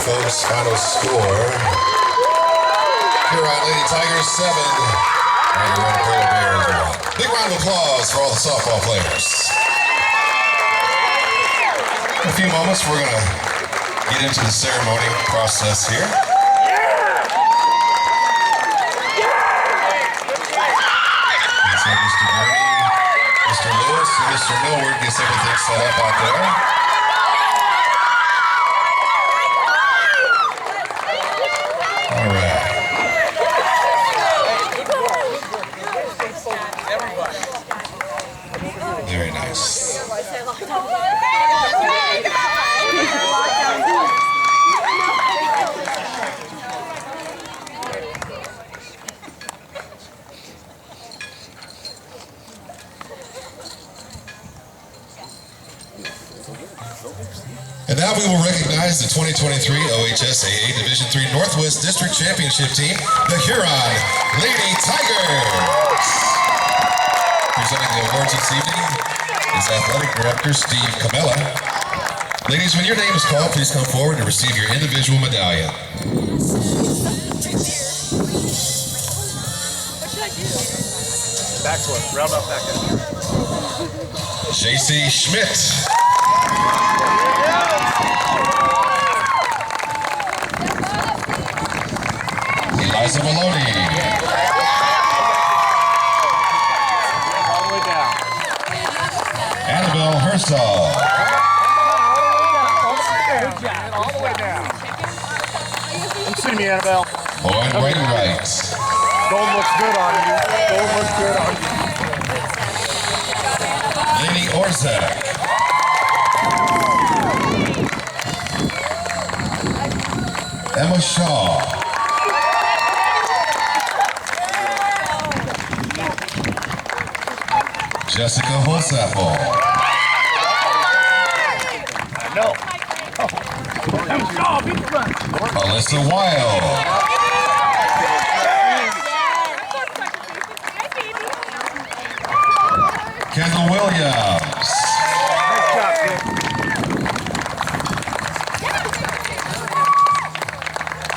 folks. Final score. Huron Lady Tigers 7. And Huron Polar Bears 1. Big round of applause for all the softball players. In a few moments, we're going to get into the ceremony process here. So Mr. Gurney, Mr. Lewis, and Mr. Millward gets everything set up out there. All right. Very nice. And now we will recognize the 2023 OHSAA Division III Northwest District Championship team, the Huron Lady Tigers. Presenting the awards this evening is Athletic Director Steve Camella. Ladies, when your name is called, please come forward to receive your individual medallion. Backflip, round up back in. JC Schmidt. Eliza Maloney. All the way down. Annabelle Hersol. Good job. All the way down. Come see me, Annabelle. Boyd Wainwright. Gold looks good on you. Gold looks good on you. Lady Orzak. Emma Shaw. Jessica Holsapple. No. Alyssa Weil. Kendall Williams. Nice job, kid.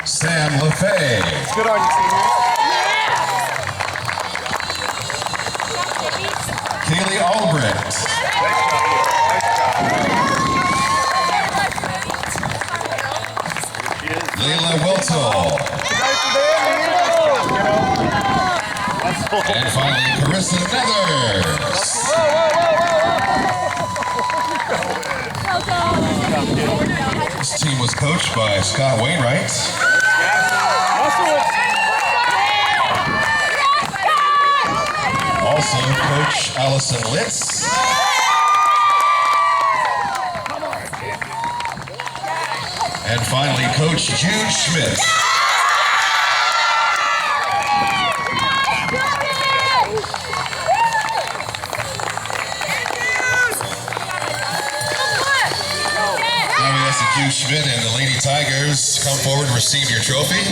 Sam LaFay. It's good on you, senior. Kaylee Albrecht. Nice job, kid. Nice job. Layla Weltall. And finally, Carissa Nethers. This team was coached by Scott Wainwright. Also, Coach Allison Litz. And finally, Coach Jude Schmidt. Now we ask that Jude Schmidt and the Lady Tigers come forward and receive your trophy.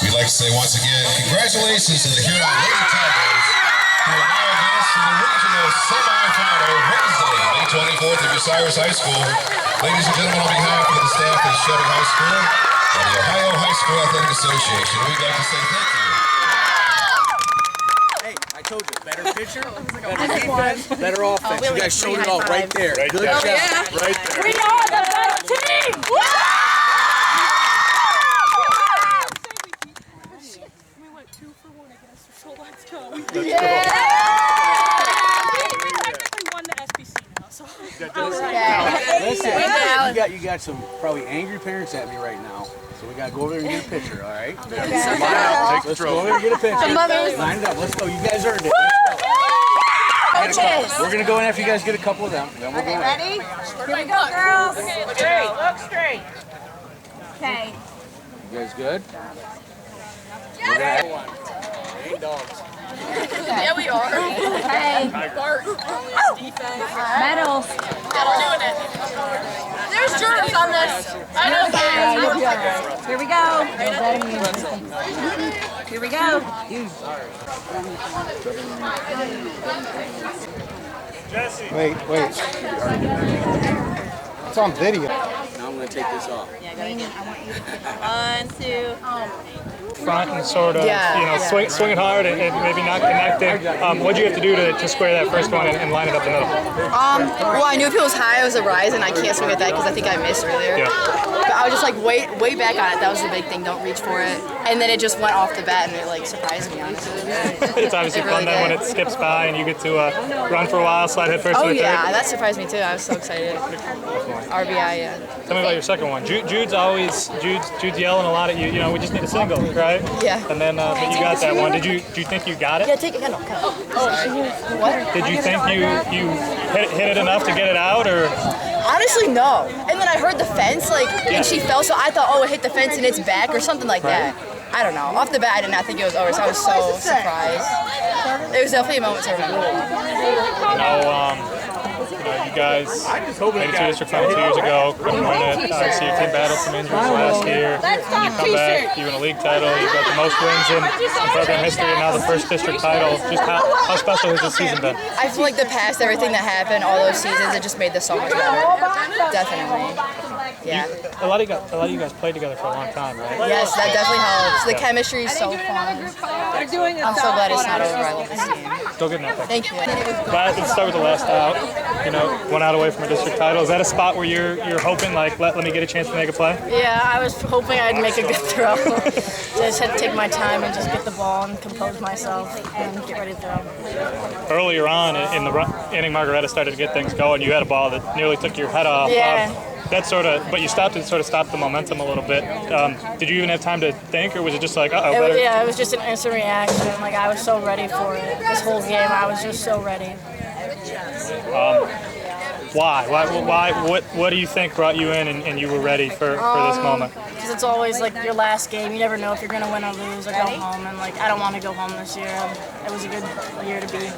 We'd like to say once again, congratulations to the Huron Lady Tigers, who are now advanced to the regional semifinal Wednesday, May 24th at Bucyrus High School. Ladies and gentlemen, on behalf of the staff at Shelby High School and the Ohio High School Athletic Association, we'd like to say thank you. Hey, I told you, better pitcher, better defense, better offense. You guys showed it all right there. Right Good there. job. Right there. We are the better team! We went 2 for 1 against her, so let's go. We technically won the SBC now, so. Listen, you got some probably angry parents at me right now. So we gotta go over there and get a picture, all right? Smile. Take the Let's go over there and get a picture. Line it up. Let's go. You guys earned it. Let's go. We're gonna go in after you guys get a couple of them. Then we'll go in. Ready? Here we go, girls. Look straight. Look straight. Okay. You guys good? Hey, dogs. Yeah, we are. Hey. Bart. Medals. We're doing it. There's germs on this. I know that. Here we go. Here we go. Jesse. Wait. It's on video. Now I'm gonna to take this off. One, two. Front and sort of, swinging hard and maybe not connecting. What did you have to do to square that first one and line it up the middle? Well, I knew if it was high, it was a rise, and I can't swing at that because I think I missed earlier. Yeah. But I was just like way back on it. That was the big thing. Don't reach for it. And then it just went off the bat, and it like surprised me. Honestly. It's obviously fun then when it skips by and you get to run for a while, slide head first. Oh yeah, that surprised me too. I was so excited. RBI, yeah. Tell me about your second one. Jude's yelling a lot at you. We just need a single, right? Yeah. And then but you got that one. Do you think you got it? Yeah, take it. No. What? Did you think you hit it enough to get it out, or? Honestly, no. And then I heard the fence, and she fell, so I thought, it hit the fence in its back or something like that. I don't know. Off the bat, I did not think it was over, so I was so surprised. It was definitely a moment to remember. You guys made it to district final 2 years ago, couldn't win it. Obviously, your team battled some injuries last year. You come back, you win a league title, you've got the most wins in program history, and now the first district title. Just how special has this season been? I feel like the past, everything that happened, all those seasons, it just made this so much better. Definitely. Yeah. A lot of you guys played together for a long time, right? Yes, that definitely helps. The chemistry is so fun. I'm so glad it's not over. I love this game. Still good enough. Thank you. Let's start with the last out. 1 out away from a district title. Is that a spot where you're hoping, like, let me get a chance to make a play? Yeah, I was hoping I'd make a good throw. Just had to take my time and just get the ball and compose myself and get ready to throw. Earlier on in the inning, Margaretta started to get things going. You had a ball that nearly took your head off. Yeah. But you stopped the momentum a little bit. Did you even have time to think, or was it just like, it was just an instant reaction. Like, I was so ready for it. This whole game, I was just so ready. Why? What do you think brought you in and you were ready for this moment? Because it's always like your last game. You never know if you're going to win or lose or go home. And like, I don't want to go home this year. It was a good year to be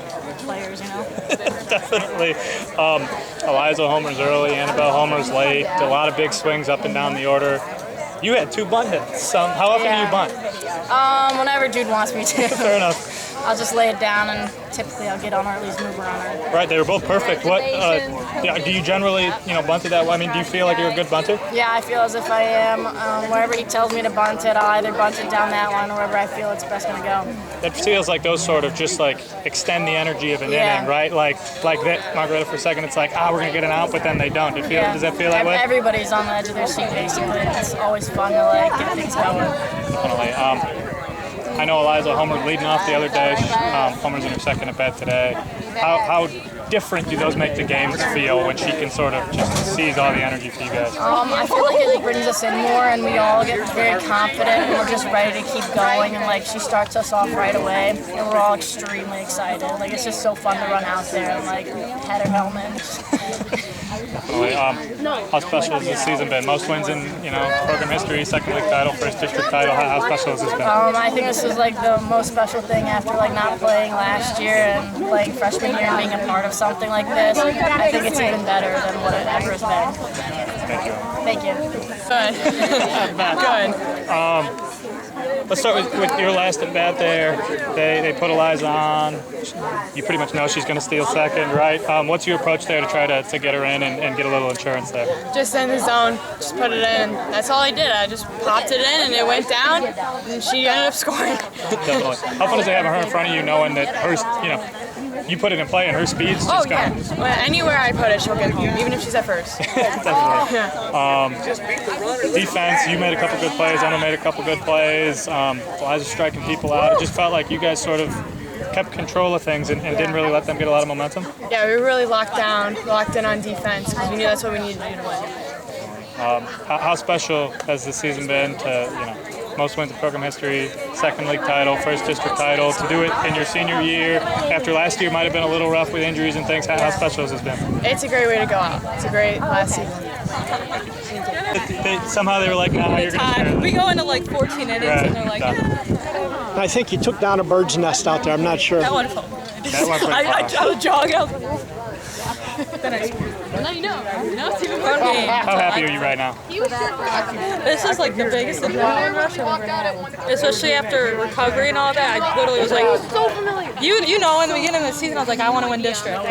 players, Definitely. Eliza homers early, Annabelle homers late. A lot of big swings up and down the order. You had 2 bunt hits. How often do you bunt? Whenever Jude wants me to. Fair enough. I'll just lay it down and typically I'll get on her, at least move her on her. Right, they were both perfect. What do you generally, bunt it that way? I mean, do you feel like you're a good bunter? Yeah, I feel as if I am. Wherever he tells me to bunt it, I'll either bunt it down that line or wherever I feel it's best going to go. It feels like those sort of just like extend the energy of an inning, right? Like that, Margaretta, for a second, it's like, we're going to get an out, but then they don't. Does that feel that way? Everybody's on the edge of their seat, basically. It's always fun to get things going. Definitely. I know Eliza homered leading off the other day. Homer's in her second at bat today. How different do those make the games feel when she can sort of just seize all the energy for you guys? I feel like it brings us in more and we all get very confident and we're just ready to keep going, and like she starts us off right away and we're all extremely excited. Like, it's just so fun to run out there and like had her helmet. Definitely. How special has this season been? Most wins in program history, second league title, first district title. How special has this been? I think this is like the most special thing after like not playing last year and playing freshman year and being a part of something like this. I think it's even better than what it ever has been. Thank you. Thank you. Good. Let's start with your last at bat there. They put Eliza on. You pretty much know she's going to steal second, right? What's your approach there to try to get her in and get a little insurance there? Just in the zone, just put it in. That's all I did. I just popped it in and it went down and she ended up scoring. Definitely. How fun is it having her in front of you, knowing that her, you put it in play and her speed's just going? Well, anywhere I put it, she'll get home, even if she's at first. Definitely. Defense, you made a couple good plays. Emma made a couple good plays. Eliza striking people out. It just felt like you guys sort of kept control of things and didn't really let them get a lot of momentum. Yeah, we were really locked in on defense because we knew that's what we needed to do to win. How special has this season been to, most wins in program history, second league title, first district title, to do it in your senior year after last year might have been a little rough with injuries and things? How special has this been? It's a great way to go out. It's a great last season. Somehow they were like, no, you're going to share. We go into like 14 innings and they're like, I think you took down a bird's nest out there. I'm not sure. that one fun. That one I would jog out. Then I Now you know. Now it's even fun game. How happy are you right now? This is like the biggest adrenaline rush I've ever had. Especially after recovery and all that. I literally was like, so familiar. You know, in the beginning of the season, I was like, I want to win district.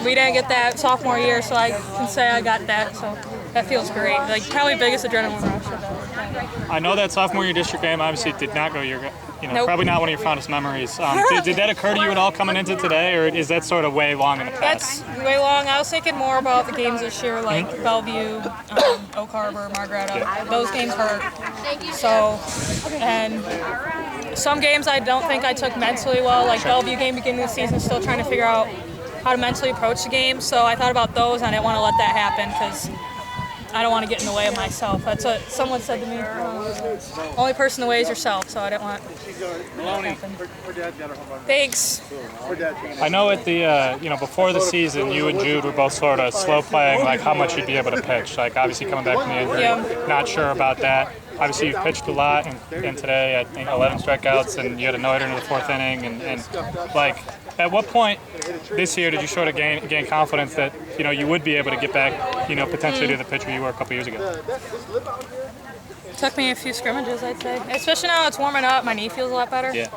We didn't get that sophomore year, so I can say I got that. So that feels great. Like probably biggest adrenaline rush I've ever had. I know that sophomore year district game obviously did not go your, Nope. probably not one of your fondest memories. Did that occur to you at all coming into today, or is that sort of way long in the past? That's way long. I was thinking more about the games this year, like Bellevue, Oak Harbor, Margaretta. Yeah. Those games hurt. So, and some games I don't think I took mentally well, like Bellevue game beginning of the season, still trying to figure out how to mentally approach the game. So I thought about those, and I didn't want to let that happen because I don't want to get in the way of myself. That's what someone said to me. Only person in the way is yourself, so I didn't want that to happen. Thanks. I know at the, before the season, you and Jude were both sort of slow playing, like how much you'd be able to pitch. Like obviously coming back from the injury, not sure about that. Obviously you've pitched a lot, and today I think 11 strikeouts, and you had a no-hitter in the fourth inning, and like, at what point this year did you sort of gain confidence that you would be able to get back potentially to the pitcher you were a couple years ago? Took me a few scrimmages, I'd say. Especially now it's warming up, my knee feels a lot better. Yeah.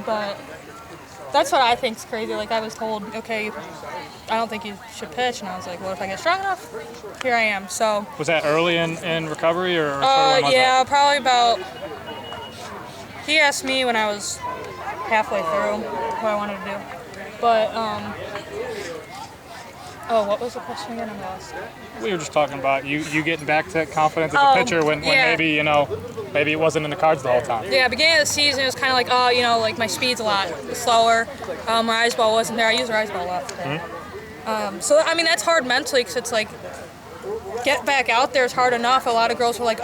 But that's what I think's crazy. Like I was told, okay, I don't think you should pitch, and I was like, well, if I get strong enough, here I am. So. Was that early in recovery or? Yeah, probably about. He asked me when I was halfway through what I wanted to do, but what was the question again? I'm lost. We were just talking about you getting back to confidence as a pitcher when maybe maybe it wasn't in the cards the whole time. Yeah, beginning of the season it was kind of like like my speed's a lot slower. My ice ball wasn't there. I used the ice ball a lot today. So I mean that's hard mentally because it's like get back out there is hard enough. A lot of girls were like,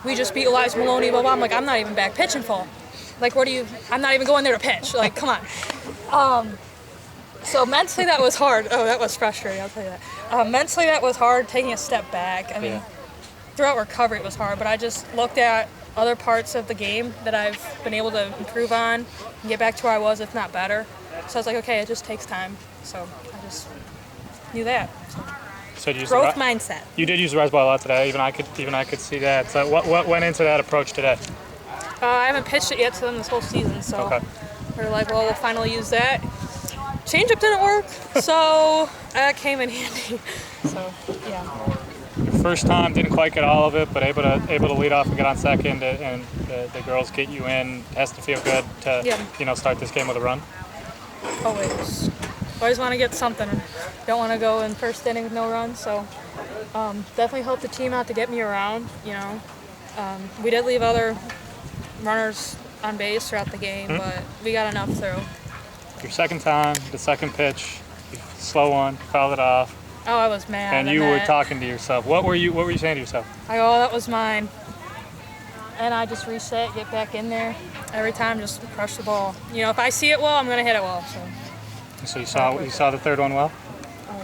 we just beat Eliza Maloney, blah blah. I'm like, I'm not even back pitching full. Like, I'm not even going there to pitch. Like, come on. So mentally that was hard. Oh, that was frustrating, I'll tell you that. Mentally that was hard, taking a step back. I mean, throughout recovery it was hard, but I just looked at other parts of the game that I've been able to improve on and get back to where I was, if not better. So I was like, okay, it just takes time. So I just knew that. So you growth mindset. You did use the rise ball a lot today. Even I could see that. So what went into that approach today? I haven't pitched it yet to them this whole season, so we're like, well, we'll finally use that. Changeup didn't work, so that came in handy. So yeah. Your first time didn't quite get all of it, but able to lead off and get on second, and the girls get you in. It has to feel good to start this game with a run. Always want to get something. Don't want to go in first inning with no runs. So definitely helped the team out to get me around. We did leave other runners on base throughout the game, but we got enough through. Your second time, the second pitch, slow one, fouled it off. Oh, I was mad. And you were talking to yourself. What were you saying to yourself? That was mine. And I just reset, get back in there. Every time, just crush the ball. If I see it well, I'm gonna hit it well. So you saw the third one well? Oh,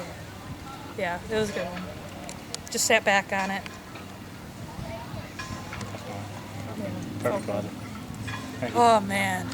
yeah, it was a good one. Just sat back on it. Perfect. Oh man.